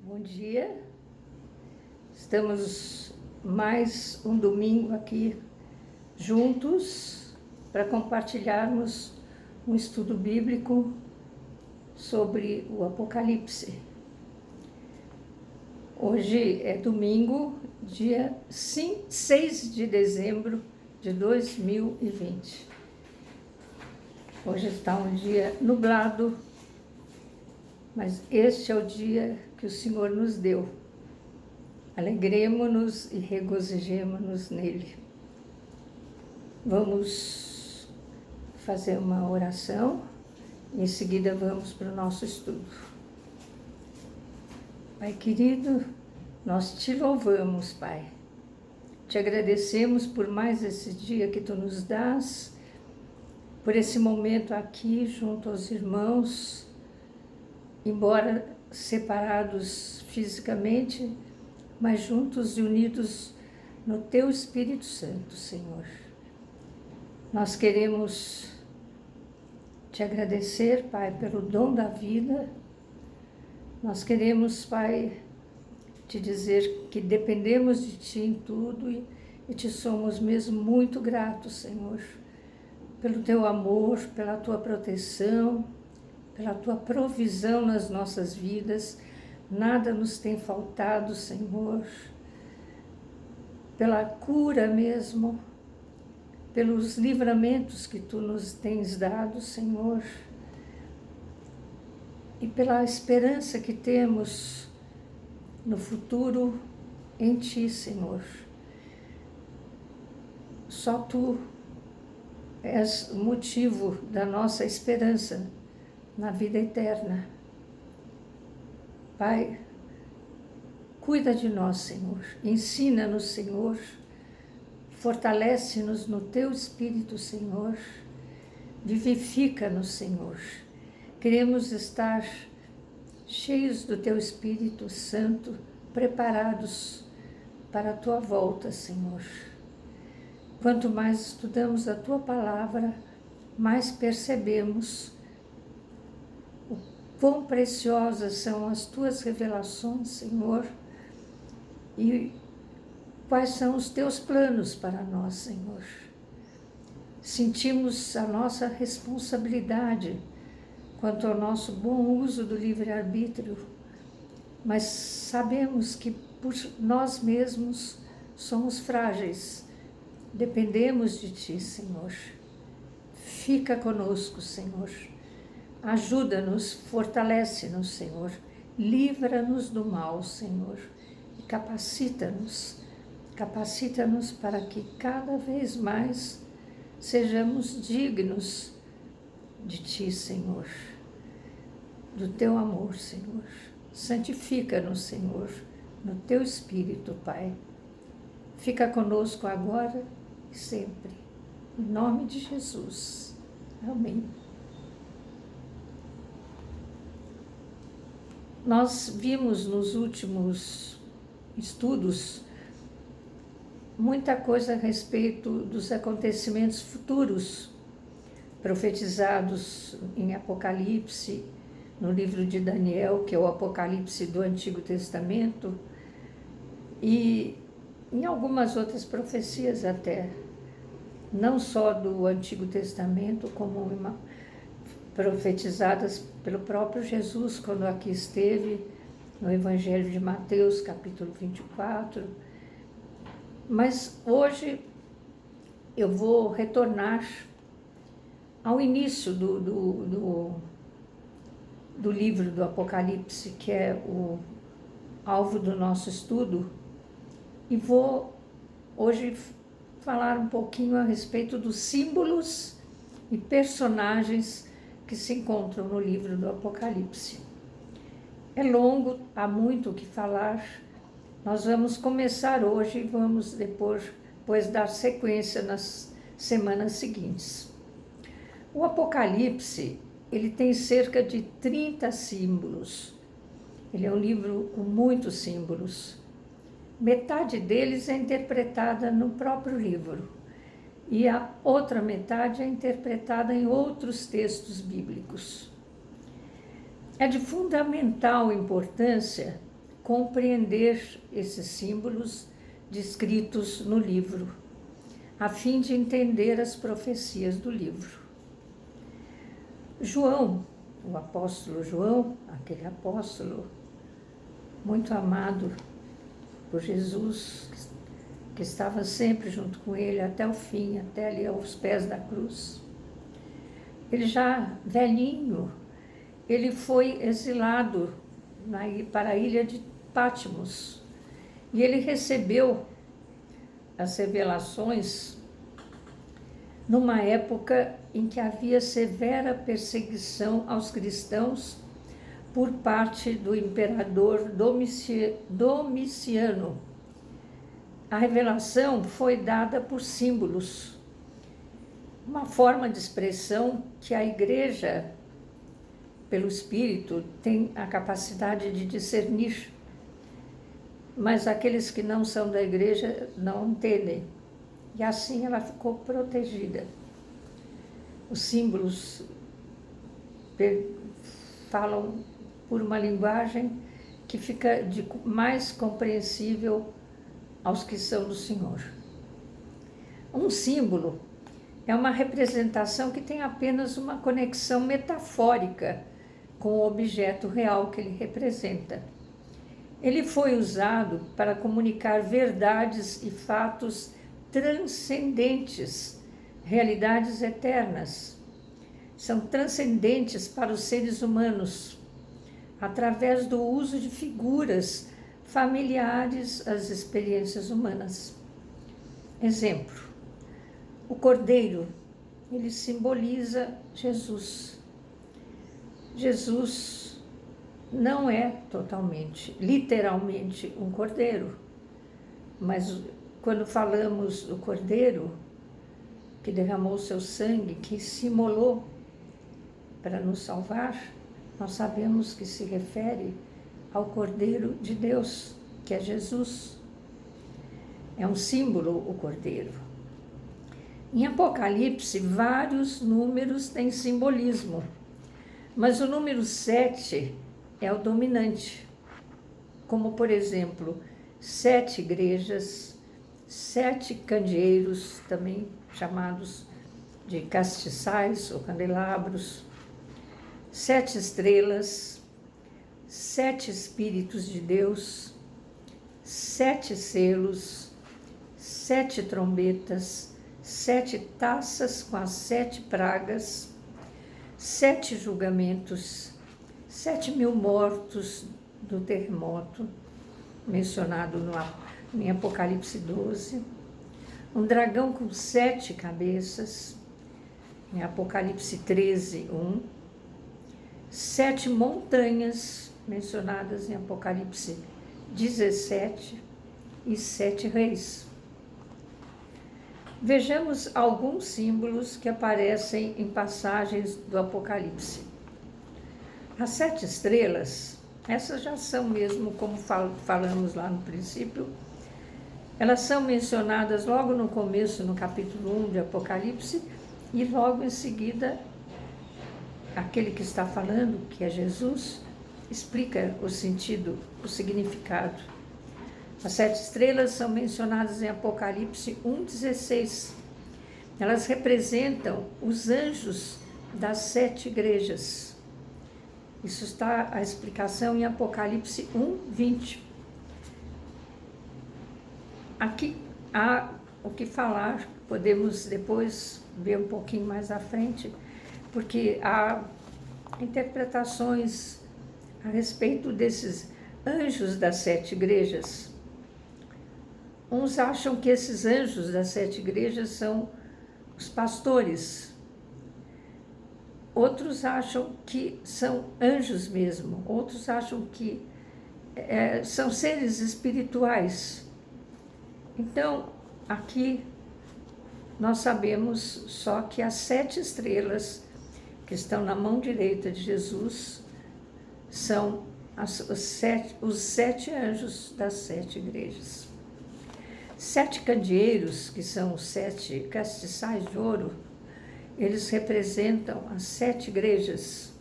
Bom dia, estamos mais um domingo aqui juntos para compartilharmos um estudo bíblico sobre o Apocalipse. Hoje é domingo, dia 6 de dezembro de 2020. Hoje está um dia nublado, mas este é o dia que o Senhor nos deu. Alegremo-nos e regozijemo-nos nele. Vamos fazer uma oração e em seguida vamos para o nosso estudo. Pai querido, nós te louvamos, Pai. Te agradecemos por mais esse dia que tu nos dás, por esse momento aqui junto aos irmãos, embora separados fisicamente, mas juntos e unidos no Teu Espírito Santo, Senhor. Nós queremos Te agradecer, Pai, pelo dom da vida. Nós queremos, Pai, Te dizer que dependemos de Ti em tudo e Te somos mesmo muito gratos, Senhor, pelo Teu amor, pela Tua proteção, pela Tua provisão nas nossas vidas. Nada nos tem faltado, Senhor, pela cura mesmo, pelos livramentos que Tu nos tens dado, Senhor, e pela esperança que temos no futuro em Ti, Senhor. Só Tu és o motivo da nossa esperança na vida eterna. Pai, cuida de nós, Senhor. Ensina-nos, Senhor. Fortalece-nos no Teu Espírito, Senhor. Vivifica-nos, Senhor. Queremos estar cheios do Teu Espírito Santo, preparados para a Tua volta, Senhor. Quanto mais estudamos a Tua palavra, mais percebemos o quão preciosas são as Tuas revelações, Senhor, e quais são os Teus planos para nós, Senhor. Sentimos a nossa responsabilidade quanto ao nosso bom uso do livre-arbítrio, mas sabemos que por nós mesmos somos frágeis, dependemos de Ti, Senhor. Fica conosco, Senhor. Ajuda-nos, fortalece-nos, Senhor. Livra-nos do mal, Senhor. E capacita-nos para que cada vez mais sejamos dignos de Ti, Senhor. Do Teu amor, Senhor. Santifica-nos, Senhor, no Teu Espírito, Pai. Fica conosco agora e sempre. Em nome de Jesus. Amém. Nós vimos nos últimos estudos muita coisa a respeito dos acontecimentos futuros profetizados em Apocalipse, no livro de Daniel, que é o Apocalipse do Antigo Testamento, e em algumas outras profecias até, não só do Antigo Testamento, como profetizadas pelo próprio Jesus, quando aqui esteve, no Evangelho de Mateus, capítulo 24. Mas hoje eu vou retornar ao início do livro do Apocalipse, que é o alvo do nosso estudo, e vou hoje falar um pouquinho a respeito dos símbolos e personagens que se encontram no livro do Apocalipse. É longo, há muito o que falar. Nós vamos começar hoje e vamos depois dar sequência nas semanas seguintes. O Apocalipse, ele tem cerca de 30 símbolos. Ele é um livro com muitos símbolos. Metade deles é interpretada no próprio livro e a outra metade é interpretada em outros textos bíblicos. É de fundamental importância compreender esses símbolos descritos no livro, a fim de entender as profecias do livro. João, o apóstolo João, aquele apóstolo muito amado por Jesus, que estava sempre junto com ele até o fim, até ali aos pés da cruz. Ele já velhinho, ele foi exilado para a ilha de Patmos e ele recebeu as revelações numa época em que havia severa perseguição aos cristãos por parte do imperador Domiciano. A revelação foi dada por símbolos, uma forma de expressão que a igreja, pelo Espírito, tem a capacidade de discernir, mas aqueles que não são da igreja não entendem. E assim ela ficou protegida. Os símbolos falam por uma linguagem que fica mais compreensível aos que são do Senhor. Um símbolo é uma representação que tem apenas uma conexão metafórica com o objeto real que ele representa. Ele foi usado para comunicar verdades e fatos transcendentes, realidades eternas. São transcendentes para os seres humanos, através do uso de figuras familiares às experiências humanas. Exemplo, o cordeiro, ele simboliza Jesus. Jesus não é totalmente, literalmente, um cordeiro, mas quando falamos do cordeiro que derramou seu sangue, que se imolou para nos salvar, nós sabemos que se refere ao Cordeiro de Deus, que é Jesus. É um símbolo o cordeiro. Em Apocalipse, vários números têm simbolismo, mas o número 7 é o dominante, como, por exemplo, 7 igrejas, 7 candeeiros, também chamados de castiçais ou candelabros, 7 estrelas, 7 Espíritos de Deus, 7 selos, 7 trombetas, 7 taças com as 7 pragas, 7 julgamentos, 7.000 mortos do terremoto, mencionado em Apocalipse 12, um dragão com 7 cabeças, em Apocalipse 13, 1, 7 montanhas, mencionadas em Apocalipse 17, e 7 reis. Vejamos alguns símbolos que aparecem em passagens do Apocalipse. As 7 estrelas, essas já são mesmo, como falamos lá no princípio, elas são mencionadas logo no começo, no capítulo 1 de Apocalipse, e logo em seguida, aquele que está falando, que é Jesus, explica o sentido, o significado. As 7 estrelas são mencionadas em Apocalipse 1,16. Elas representam os anjos das 7 igrejas. Isso está a explicação em Apocalipse 1:20. Aqui há o que falar, podemos depois ver um pouquinho mais à frente, porque há interpretações a respeito desses anjos das 7 igrejas. Uns acham que esses anjos das 7 igrejas são os pastores. Outros acham que são anjos mesmo. Outros acham que são seres espirituais. Então, aqui nós sabemos só que as 7 estrelas que estão na mão direita de Jesus são os 7 anjos das 7 igrejas. 7 candeeiros, que são os 7 castiçais de ouro, eles representam as 7 igrejas.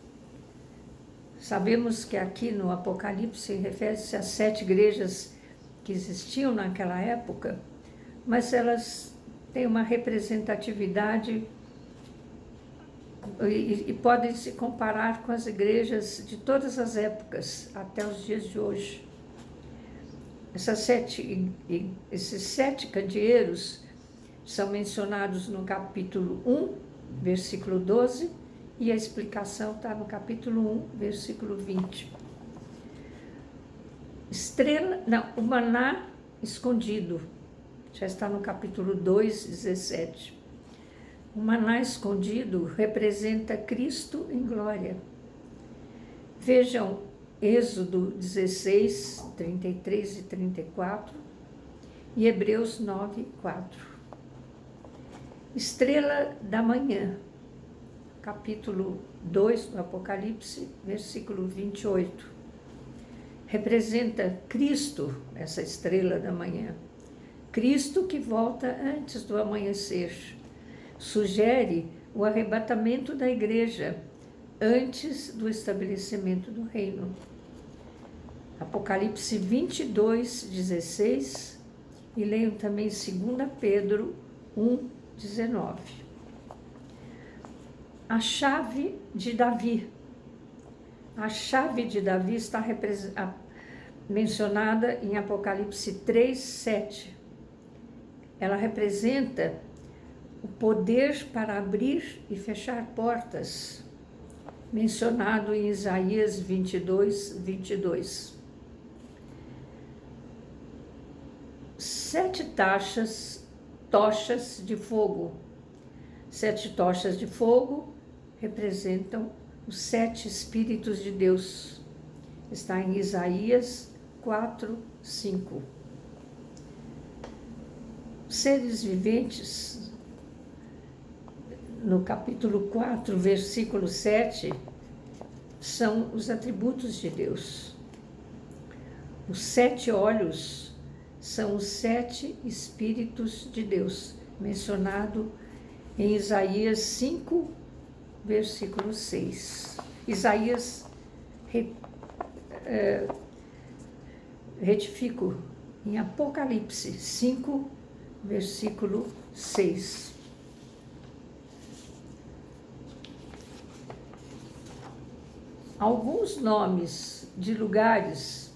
Sabemos que aqui no Apocalipse refere-se às 7 igrejas que existiam naquela época, mas elas têm uma representatividade e podem se comparar com as igrejas de todas as épocas, até os dias de hoje. Esses 7 candeeiros são mencionados no capítulo 1, versículo 12, e a explicação está no capítulo 1, versículo 20. O maná escondido, já está no capítulo 2, 17. O maná escondido representa Cristo em glória. Vejam Êxodo 16, 33 e 34 e Hebreus 9, 4. Estrela da manhã, capítulo 2 do Apocalipse, versículo 28. Representa Cristo, essa estrela da manhã. Cristo que volta antes do amanhecer. Sugere o arrebatamento da igreja antes do estabelecimento do reino. Apocalipse 22, 16 e leiam também 2 Pedro 1, 19. A chave de Davi. A chave de Davi está mencionada em Apocalipse 3, 7. Ela representa o poder para abrir e fechar portas, mencionado em Isaías 22, 22. 7 tochas de fogo. 7 tochas de fogo representam os 7 Espíritos de Deus. Está em Isaías 4, 5. Seres viventes, no capítulo 4, versículo 7, são os atributos de Deus. Os 7 olhos são os 7 Espíritos de Deus, mencionado em Isaías 5, versículo 6. Isaías, retifico, em Apocalipse 5, versículo 6. Alguns nomes de lugares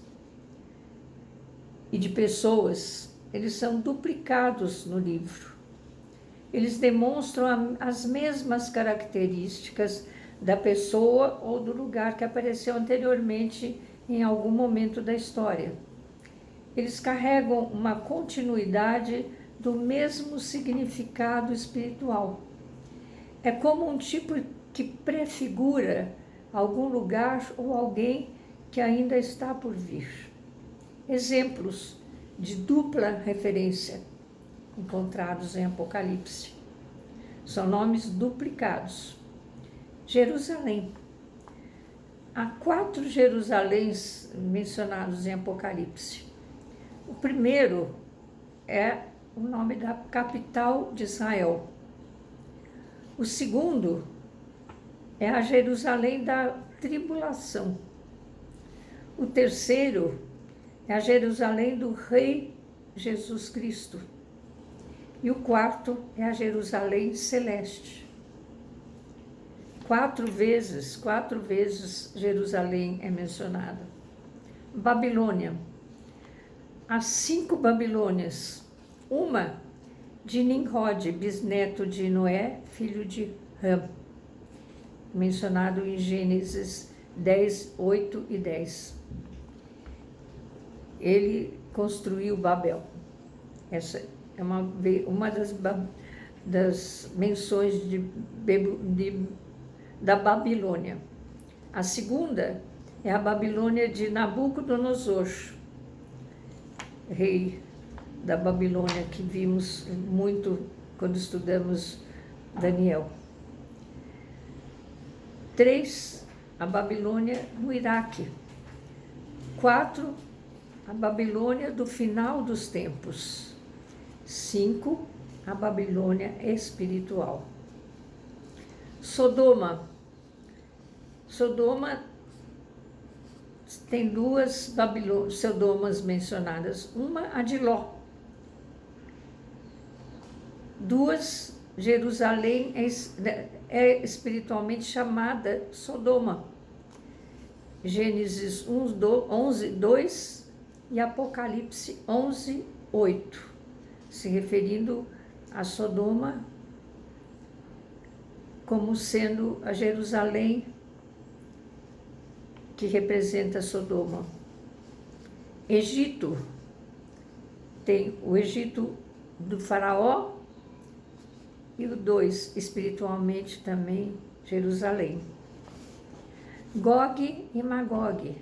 e de pessoas, eles são duplicados no livro. Eles demonstram as mesmas características da pessoa ou do lugar que apareceu anteriormente em algum momento da história. Eles carregam uma continuidade do mesmo significado espiritual. É como um tipo que prefigura algum lugar ou alguém que ainda está por vir. Exemplos de dupla referência encontrados em Apocalipse. São nomes duplicados. Jerusalém. Há 4 Jerusaléns mencionados em Apocalipse. O primeiro é o nome da capital de Israel. O segundo é a Jerusalém da tribulação. O terceiro é a Jerusalém do Rei Jesus Cristo. E o quarto é a Jerusalém celeste. 4 vezes Jerusalém é mencionada. Babilônia. As 5 Babilônias. Uma de Nimrod, bisneto de Noé, filho de Ram, mencionado em Gênesis 10, 8 e 10. Ele construiu Babel. Essa é uma das menções da Babilônia. A segunda é a Babilônia de Nabucodonosor, rei da Babilônia, que vimos muito quando estudamos Daniel. 3, a Babilônia no Iraque. 4, a Babilônia do final dos tempos. 5, a Babilônia espiritual. Sodoma. Sodoma tem duas Sodomas mencionadas. Uma, a de Ló. Duas, Jerusalém é espiritualmente chamada Sodoma. Gênesis 11, 2 e Apocalipse 11, 8, se referindo a Sodoma como sendo a Jerusalém que representa Sodoma. Egito, tem o Egito do faraó e o 2, espiritualmente também, Jerusalém. Gog e Magog.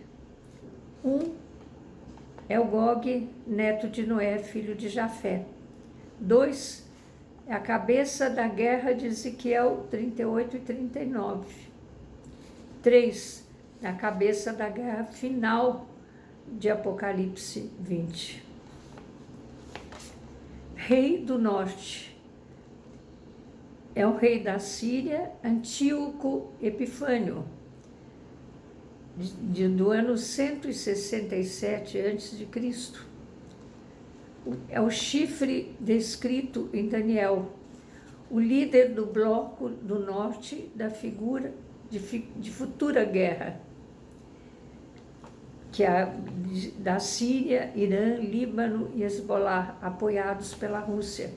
É o Gog, neto de Noé, filho de Jafé. 2 é a cabeça da guerra de Ezequiel 38 e 39. 3 é a cabeça da guerra final de Apocalipse 20. Rei do norte. É o rei da Síria, Antíoco Epifânio, do ano 167 a.C. É o chifre descrito em Daniel, o líder do bloco do norte da figura de futura guerra, que é da Síria, Irã, Líbano e Hezbollah, apoiados pela Rússia,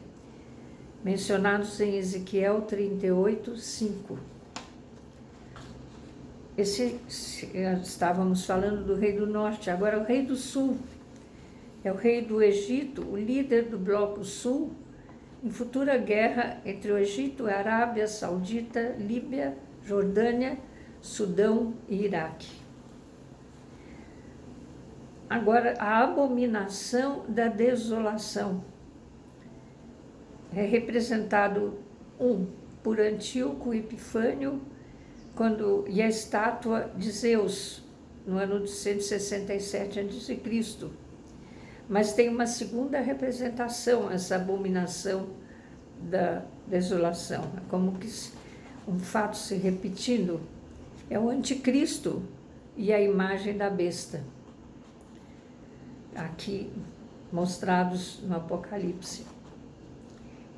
mencionados em Ezequiel 38, 5. Estávamos falando do rei do norte, agora o rei do sul. É o rei do Egito, o líder do bloco sul, em futura guerra entre o Egito, a Arábia Saudita, Líbia, Jordânia, Sudão e Iraque. Agora, a abominação da desolação é representado, por Antíoco Epifânio, e a estátua de Zeus, no ano de 167 a.C., mas tem uma segunda representação, essa abominação da desolação, é como que um fato se repetindo, é o anticristo e a imagem da besta, aqui mostrados no Apocalipse.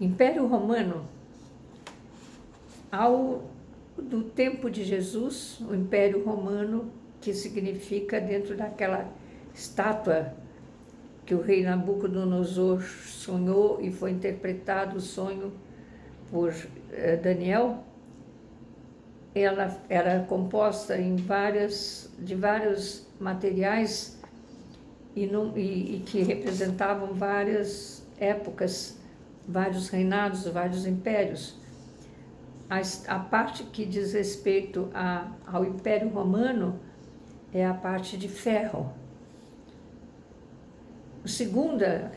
Império Romano, do tempo de Jesus, o Império Romano, que significa dentro daquela estátua que o rei Nabucodonosor sonhou e foi interpretado o sonho por Daniel, ela era composta de vários materiais e que representavam várias épocas, vários reinados, vários impérios. A parte que diz respeito ao Império Romano é a parte de ferro. Segunda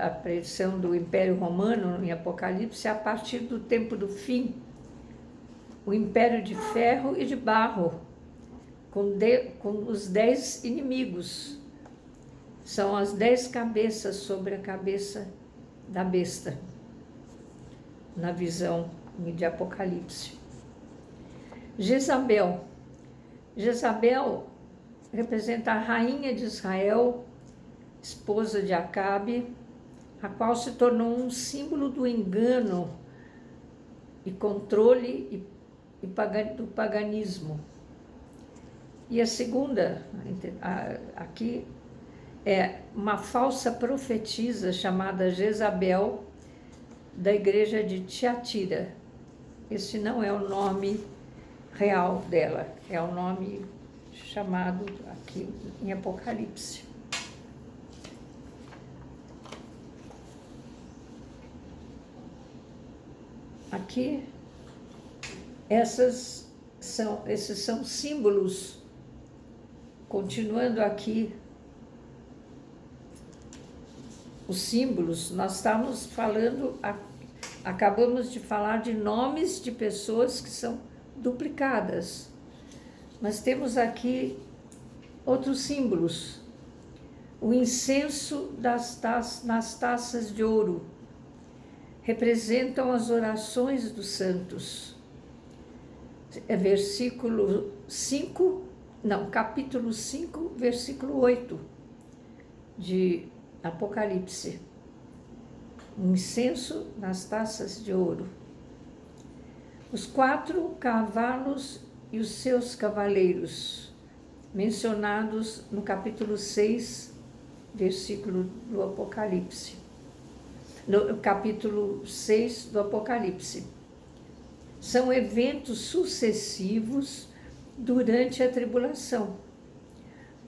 a predição do Império Romano em Apocalipse é a partir do tempo do fim, o Império de ferro e de barro, com os 10 inimigos. São as 10 cabeças sobre a cabeça da besta, na visão de Apocalipse. Jezabel representa a rainha de Israel, esposa de Acabe, a qual se tornou um símbolo do engano e controle do paganismo. E a segunda, aqui, é uma falsa profetisa chamada Jezabel, da igreja de Tiatira. Esse não é o nome real dela, é o nome chamado aqui em Apocalipse. Aqui, esses são símbolos, continuando aqui, os símbolos, nós estamos falando, acabamos de falar de nomes de pessoas que são duplicadas, mas temos aqui outros símbolos. O incenso nas taças de ouro representam as orações dos santos. É versículo 5, não, capítulo 5, versículo 8 de Apocalipse. Um incenso nas taças de ouro. Os 4 cavalos e os seus cavaleiros, mencionados no capítulo 6, versículo do Apocalipse. No capítulo 6 do Apocalipse. São eventos sucessivos durante a tribulação.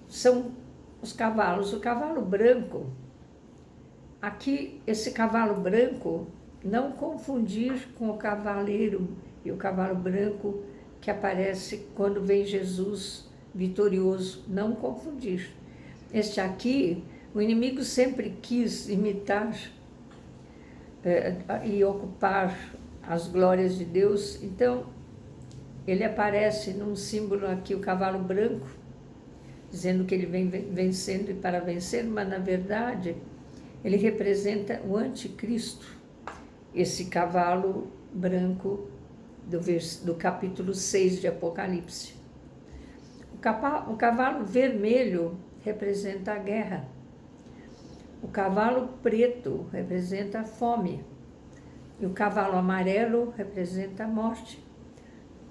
São os cavalos. O cavalo branco, aqui esse cavalo branco, não confundir com o cavaleiro e o cavalo branco que aparece quando vem Jesus vitorioso, não confundir. Este aqui, o inimigo sempre quis imitar e ocupar as glórias de Deus, então ele aparece num símbolo aqui, o cavalo branco, dizendo que ele vem vencendo e para vencer, mas na verdade ele representa o anticristo, esse cavalo branco do capítulo 6 de Apocalipse. O cavalo vermelho representa a guerra. O cavalo preto representa a fome. E o cavalo amarelo representa a morte.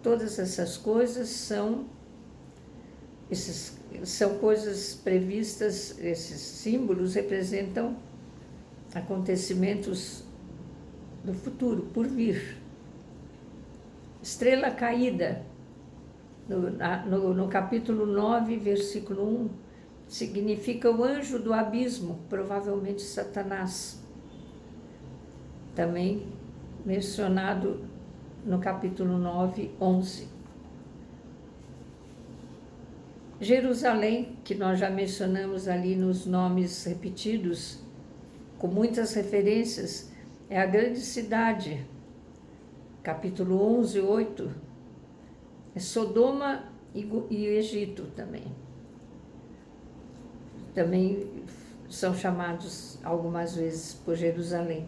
Todas essas coisas são coisas previstas, esses símbolos representam acontecimentos do futuro, por vir. Estrela caída, no capítulo 9, versículo 1, significa o anjo do abismo, provavelmente Satanás. Também mencionado no capítulo 9, 11. Jerusalém, que nós já mencionamos ali nos nomes repetidos, com muitas referências, é a grande cidade. Capítulo 11, 8. É Sodoma e Egito também. Também são chamados algumas vezes por Jerusalém.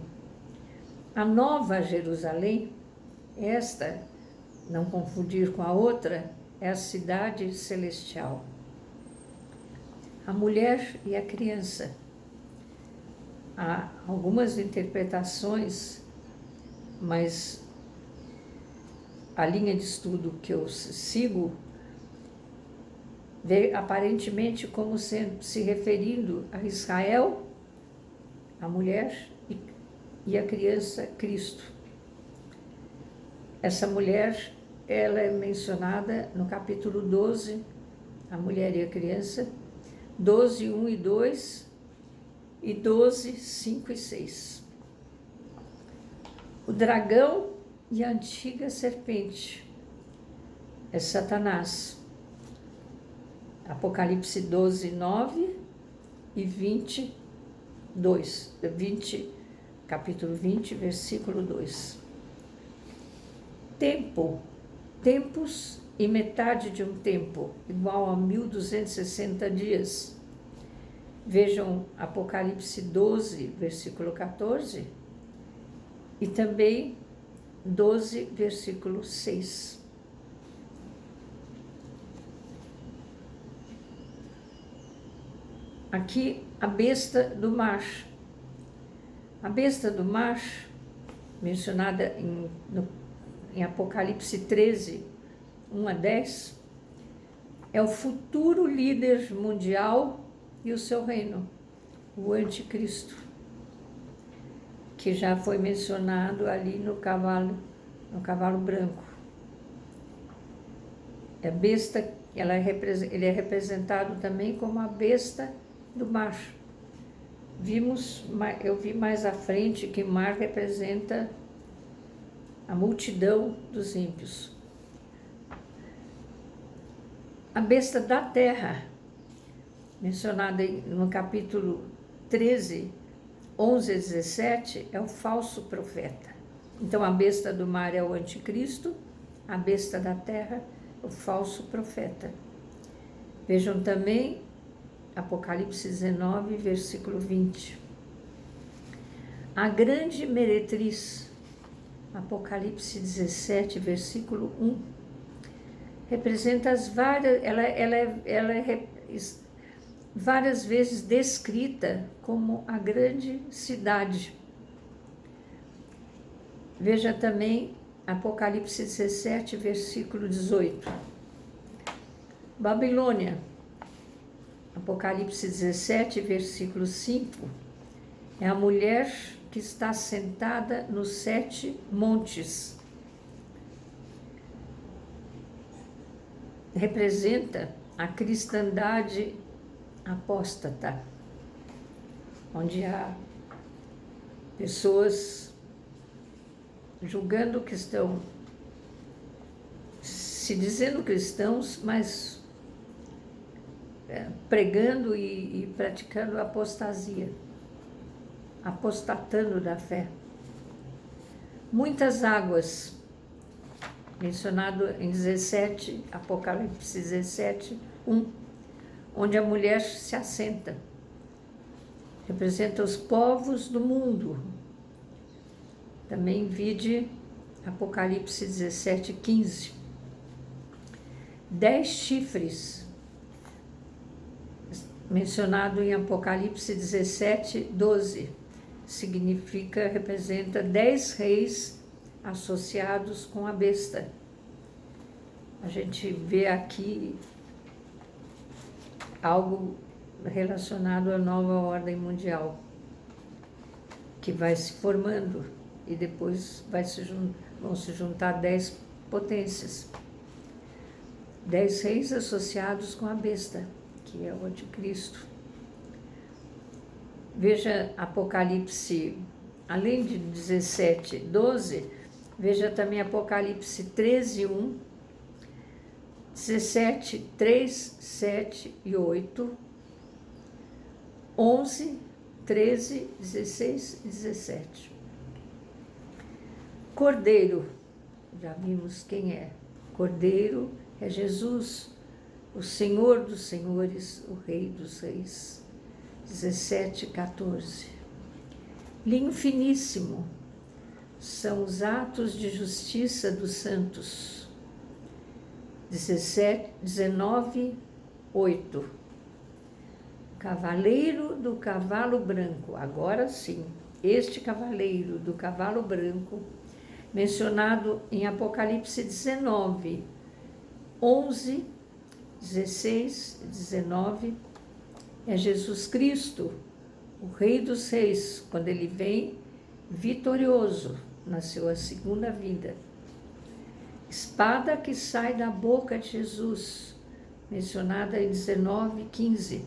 A Nova Jerusalém, esta, não confundir com a outra, é a cidade celestial. A mulher e a criança. Há algumas interpretações, mas a linha de estudo que eu sigo vê aparentemente como se referindo a Israel, a mulher e a criança Cristo. Essa mulher, ela é mencionada no capítulo 12, a mulher e a criança, 12, 1 e 2 e 12, 5 e 6. O dragão e a antiga serpente é Satanás. Apocalipse 12, 9 e 22, capítulo 20, versículo 2. Tempos e metade de um tempo, igual a 1260 dias. Vejam Apocalipse 12, versículo 14, e também 12, versículo 6. Aqui, a besta do mar. A besta do mar, mencionada em Apocalipse 13, 1 a 10, é o futuro líder mundial e o seu reino, o anticristo, que já foi mencionado ali no cavalo branco. A besta, ele é representado também como a besta do mar. Eu vi mais à frente que o mar representa a multidão dos ímpios. A besta da terra, mencionada no capítulo 13, 11 a 17, é o falso profeta. Então, a besta do mar é o anticristo, a besta da terra, o falso profeta. Vejam também Apocalipse 19, versículo 20. A grande meretriz, Apocalipse 17, versículo 1. representa as várias, ela é várias vezes descrita como a grande cidade. Veja também Apocalipse 17, versículo 18. Babilônia, Apocalipse 17, versículo 5, é a mulher que está sentada nos 7 montes. Representa a cristandade apóstata, onde há pessoas julgando que estão se dizendo cristãos, mas pregando e praticando apostasia, apostatando da fé. Muitas águas, mencionado em 17, Apocalipse 17, 1, onde a mulher se assenta. Representa os povos do mundo. Também vide Apocalipse 17, 15. 10 chifres, mencionado em Apocalipse 17, 12. Representa 10 reis associados com a besta. A gente vê aqui algo relacionado à nova ordem mundial, que vai se formando e depois vão se juntar 10 potências. 10 reis associados com a besta, que é o anticristo. Veja Apocalipse, além de 17, 12, veja também Apocalipse 13, 1, 17, 3, 7 e 8, 11, 13, 16 e 17. Cordeiro, já vimos quem é. Cordeiro é Jesus, o Senhor dos senhores, o Rei dos reis. 17, 14. Linho finíssimo são os atos de justiça dos santos. 19, 8. Cavaleiro do cavalo branco, agora sim, este cavaleiro do cavalo branco, mencionado em Apocalipse 19, 11, 16 e 19, é Jesus Cristo, o Rei dos Reis, quando ele vem vitorioso na sua segunda vinda. Espada que sai da boca de Jesus, mencionada em 19, 15,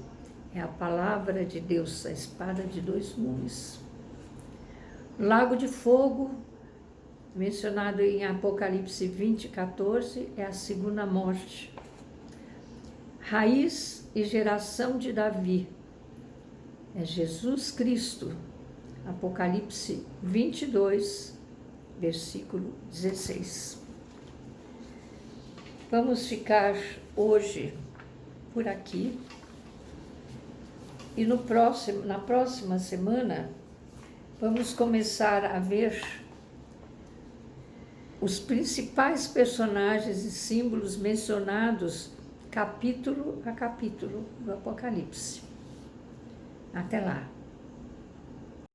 é a palavra de Deus, a espada de 2 gumes. Lago de fogo, mencionado em Apocalipse 20, 14, é a segunda morte. Raiz e geração de Davi, é Jesus Cristo, Apocalipse 22, versículo 16. Vamos ficar hoje por aqui e na próxima semana vamos começar a ver os principais personagens e símbolos mencionados capítulo a capítulo do Apocalipse. Até lá!